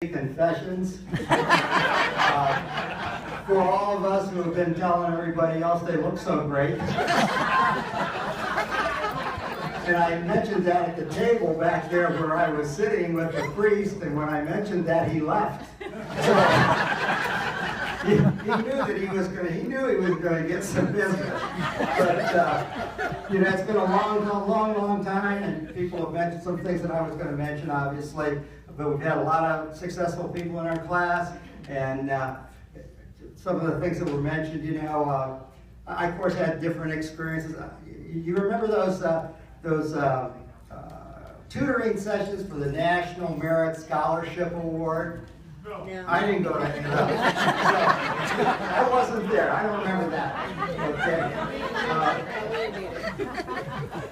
Confessions. For all of us who have been telling everybody else they look so great. And I mentioned that at the table back there where I was sitting with the priest, and when I mentioned that, he left. So he knew that he was going to get some business. But you know, it's been a long time, and people have mentioned some things that I was going to mention, obviously. But we've had a lot of successful people in our class, and some of the things that were mentioned, you know, I of course had different experiences. You remember those tutoring sessions for the National Merit Scholarship Award? No. I didn't go to any of those. I wasn't there. I don't remember that. Okay.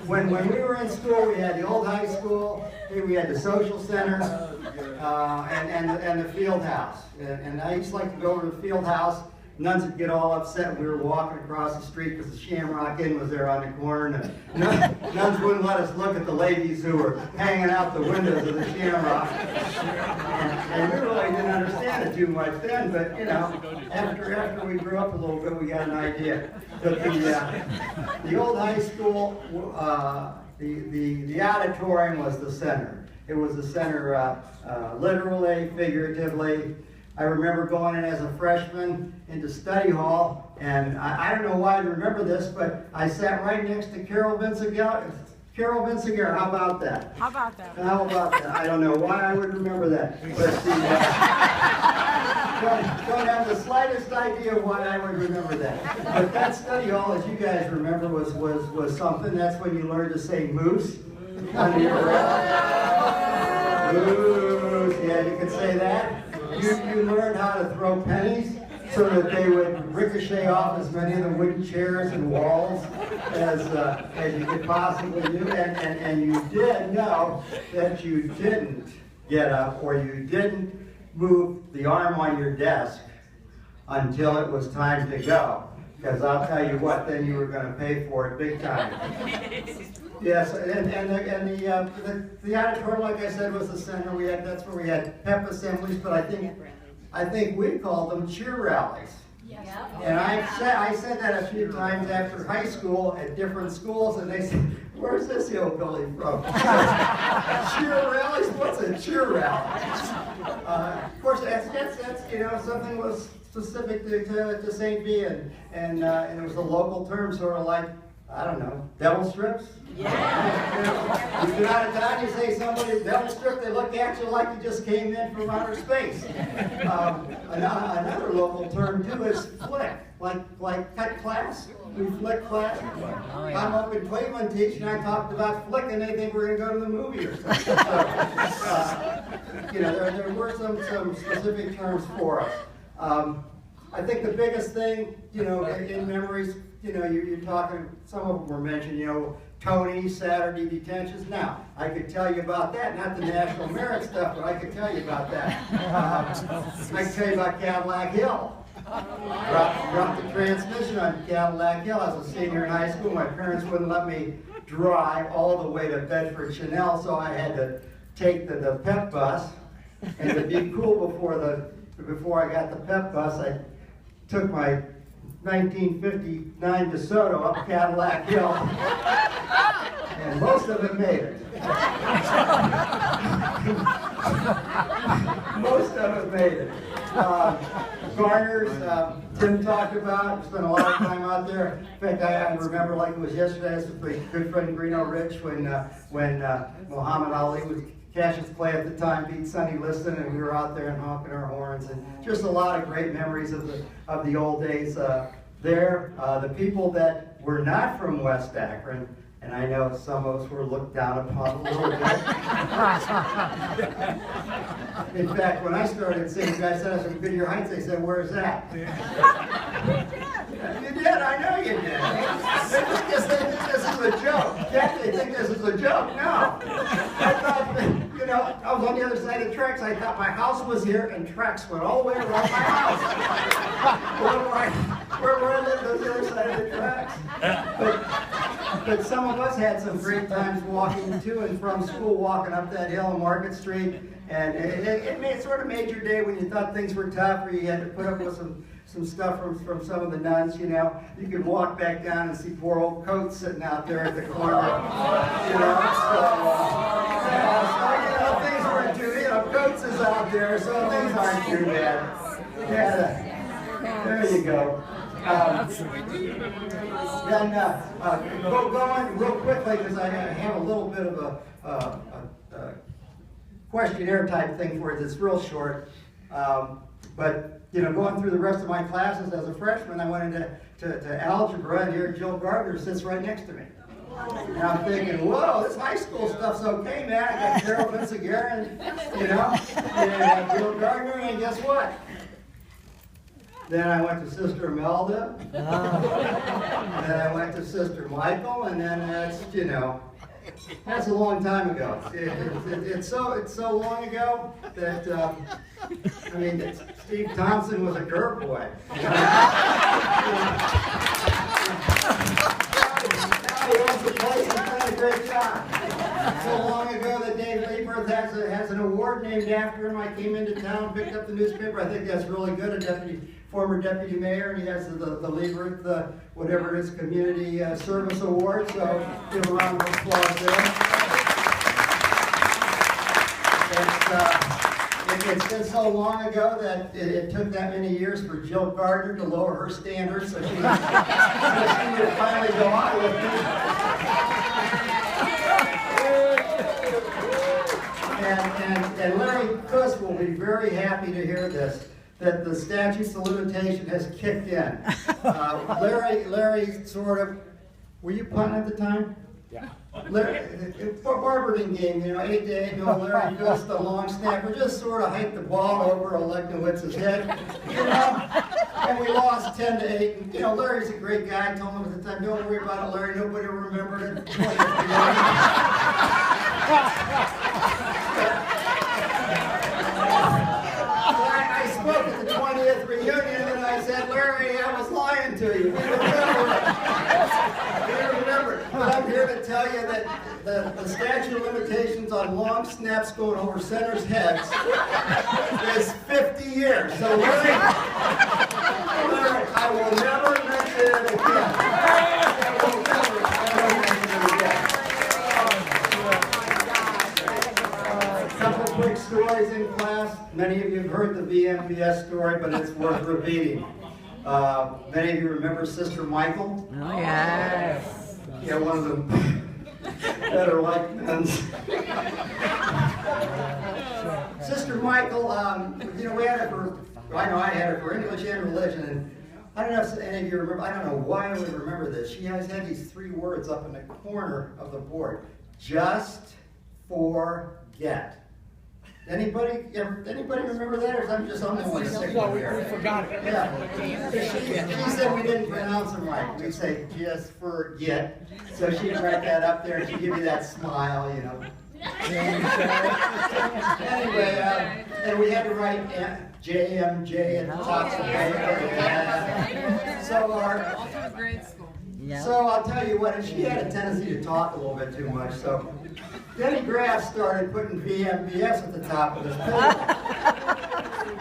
When we were in school, we had the old high school, we had the social center, and the field house. And I used to like to go over to the field house. Nuns would get all upset when we were walking across the street because the Shamrock Inn was there on the corner, and nuns wouldn't let us look at the ladies who were hanging out the windows of the Shamrock. And we really didn't understand it too much then, but you know, after we grew up a little bit, we got an idea. But the old high school, the auditorium was the center. It was the center literally, figuratively. I remember going in as a freshman into study hall, and I don't know why I remember this, but I sat right next to Carol Vincent. Carol Vincent, how about that? How about that? How about that? I don't know why I would remember that. But don't have the slightest idea why I would remember that. But that study hall, as you guys remember, was something. That's when you learned to say moose under your breath. Moose, yeah, you could say that. You learned how to throw pennies so that they would ricochet off as many of the wooden chairs and walls as you could possibly do. And you did know that you didn't get up or you didn't move the arm on your desk until it was time to go. Because I'll tell you what, then you were going to pay for it big time. Yes, and the auditorium, like I said, was the center. That's where we had pep assemblies, but I think we called them cheer rallies. Yes. And I said that a few times after high school at different schools, and they said, "Where's this hillbilly from?" Cheer rallies? What's a cheer rally? Of course, that's you know, something was specific to St. B, and it was a local term, sort of like, I don't know, devil strips? Yeah. You get out of town, you say somebody's devil strip, they look at you like you just came in from outer space. Another local term too is flick, like cut class. We flick class. I'm up in Cleveland teaching, I talked about flicking, they think we're going to go to the movie or something. So, you know, there were some specific terms for us. I think the biggest thing, you know, in memories, you know, you're talking, some of them were mentioned, you know, Tony, Saturday detentions. Now, I could tell you about that, not the national merit stuff, but I could tell you about that. I could tell you about Cadillac Hill. Dropped the transmission on Cadillac Hill. I was a senior in high school. My parents wouldn't let me drive all the way to Bedford Chanel, so I had to take the pep bus. And to be cool before I got the pep bus, I took my 1959 DeSoto up Cadillac Hill, and most of it made it. Most of it made it. Garners, Tim talked about, spent a lot of time out there. In fact, I remember like it was yesterday, I was with my good friend Greeno Rich when Muhammad Ali was Cash's play at the time, beat Sonny Liston, and we were out there and honking our horns, and just a lot of great memories of the old days there. The people that were not from West Akron, and I know some of us were looked down upon a little bit. In fact, when I started singing, guys said I was from Goodyear Heights, they said, "Where's that?" You did, I know you did. They think this is a joke. Jack, they think this is a joke. No. I thought, you know, I was on the other side of the tracks. I thought my house was here and tracks went all the way around my house. Where I lived on the other side of the tracks. But some of us had some great times walking to and from school, walking up that hill on Market Street. it sort of made your day when you thought things were tough or you had to put up with some stuff from some of the nuns, you know. You could walk back down and see poor old Coates sitting out there at the corner, you know. So things weren't too, you know, Coates is out there, so things aren't too bad. Yeah, there you go. Then going real quickly, because I have a little bit of a questionnaire type thing for it that's real short. But you know, going through the rest of my classes as a freshman, I went into algebra, and here Jill Gardner sits right next to me. And I'm thinking, whoa, this high school stuff's okay, man. I got Carol Vincent, you know, and Jill Gardner, and guess what? Then I went to Sister Imelda, then I went to Sister Michael, and then that's, you know, that's a long time ago. It's so long ago that, I mean, Steve Thompson was a curve boy. Now he owns the place and done a great job. So long ago that Dave Lieberth has an award named after him. I came into town, picked up the newspaper. I think that's really good. Former deputy mayor, and he has the Lieberth, whatever it is, community service award. So give a round of applause there. It's been so long ago that it took that many years for Jill Gardner to lower her standards, so she would finally go on with it. And Larry Kuss will be very happy to hear this, that the statute of limitation has kicked in. Larry sort of, were you punting at the time? Yeah. Barberton game, you know, 8-8, Larry Kuss, the long snapper, just sort of hiked the ball over Olechnowitz's head, you know, and we lost 10-8. And, you know, Larry's a great guy. I told him at the time, don't worry about it, Larry, nobody will remember it. I spoke at the 20th reunion and I said, Larry, I was lying to you. We remember it. But I'm here to tell you that the statute of limitations on long snaps going over centers' heads is 50 years. So Larry, I will never mention it again. I will never mention it again. A couple quick stories in class. Many of you have heard the VMBS story, but it's worth repeating. Many of you remember Sister Michael? Oh, yes. Yeah, one of the better like men's. Sister Michael, you know, we had it for, I know I had it for English and religion, and I don't know if any of you remember, I don't know why I would remember this. She has had these 3 words up in the corner of the board. Just forget. Anybody remember that, or is that just something we sick of here? We forgot it. Yeah. She said we didn't pronounce them right. We say just forget. So she'd write that up there, and she'd give you that smile, you know. Anyway, and we had to write JMJ at the top of the paper. So I'll tell you what, and she had a tendency to talk a little bit too much, so Denny Graff started putting VMBS at the top of this paper.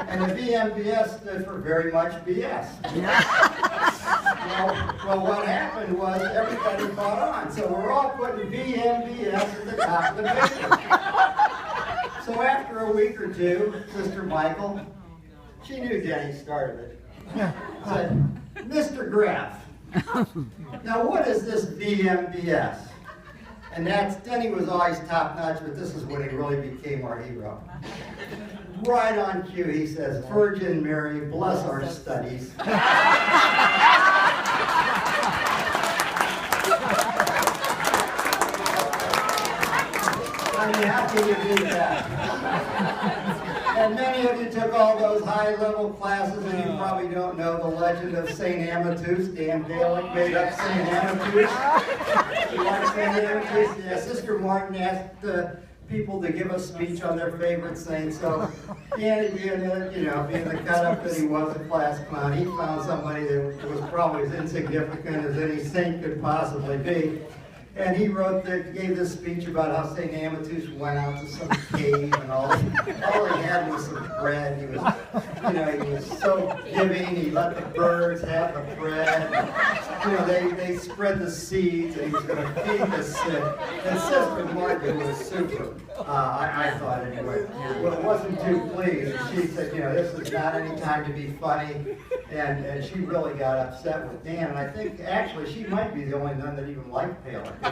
And the VMBS stood for very much BS. Well, what happened was everybody caught on. So we're all putting VMBS at the top of the paper. So after a week or two, Sister Michael, she knew Denny started it, said, Mr. Graff, now what is this VMBS? And Denny was always top-notch, but this is when he really became our hero. Right on cue, he says, Virgin Mary, bless our studies. I mean, how can you beat that? And many of you took all those high-level classes, and you probably don't know the legend of St. Amatus. Dan Dalick made up St. Amatus. You like St. Amatus? Yeah, Sister Martin asked people to give a speech on their favorite saint. So, Danny, being the cut-up that he was, a class clown, he found somebody that was probably as insignificant as any saint could possibly be. And he gave this speech about how St. Amatus went out to some cave and all he had was some bread. He was so giving. He let the birds have the bread. They spread the seeds, and he was going to feed the sick. And Sister Margaret was super. I thought anyway. Well, wasn't too pleased. She said, this is not any time to be funny. And she really got upset with Dan. And I think actually she might be the only nun that even liked Fairlane.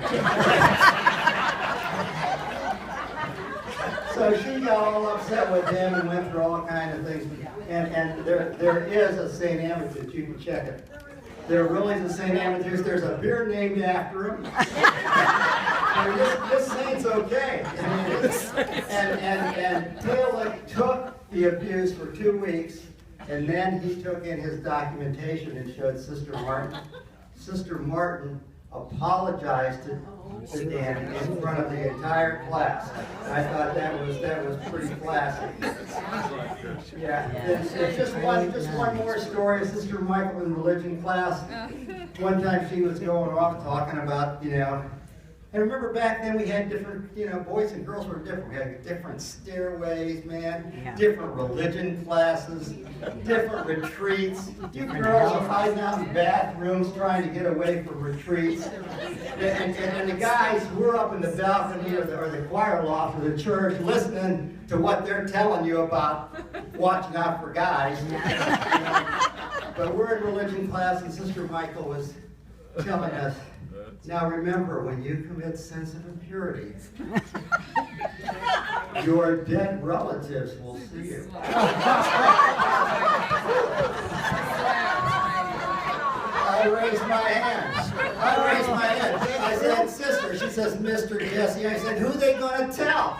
So she got all upset with him and went through all kinds of things. And there is a St. Amatus. You can check it. There really is a St. Amatus. There's a beer named after him. This saint's okay. And Taylor took the abuse for 2 weeks, and then he took in his documentation and showed Sister Martin. Sister Martin apologized to Dan in front of the entire class. I thought that was pretty classy. Yeah. It's just one more story. Sister Michael in religion class. One time she was going off talking about, and remember back then we had different, boys and girls were different. We had different stairways, man, different religion classes, different retreats. You girls are hiding out in bathrooms trying to get away from retreats. And the guys, we're up in the balcony or the choir loft of the church listening to what they're telling you about watching out for guys. But we're in religion class and Sister Michael was telling us, now remember, when you commit sins of impurity, your dead relatives will see you. I raised my hand. I said, sister. She says, Mr. Jessie. I said, who they going to tell?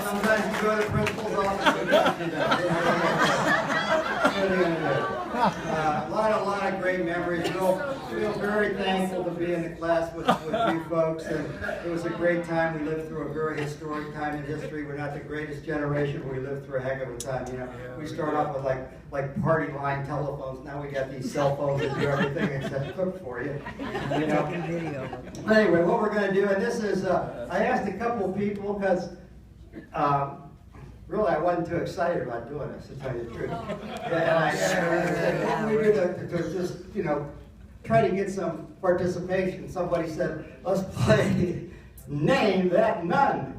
Sometimes you go to the principal's office and do that. A lot of great memories. Feel very thankful to be in the class with you folks. And it was a great time. We lived through a very historic time in history. We're not the greatest generation, but we lived through a heck of a time. We start off with like party line telephones. Now we got these cell phones that do everything except cook for you. Anyway, what we're going to do, and this is, I asked a couple people because really, I wasn't too excited about doing this, to tell you the truth. And I said, we do to just, try to get some participation. Somebody said, let's play Name That Nun.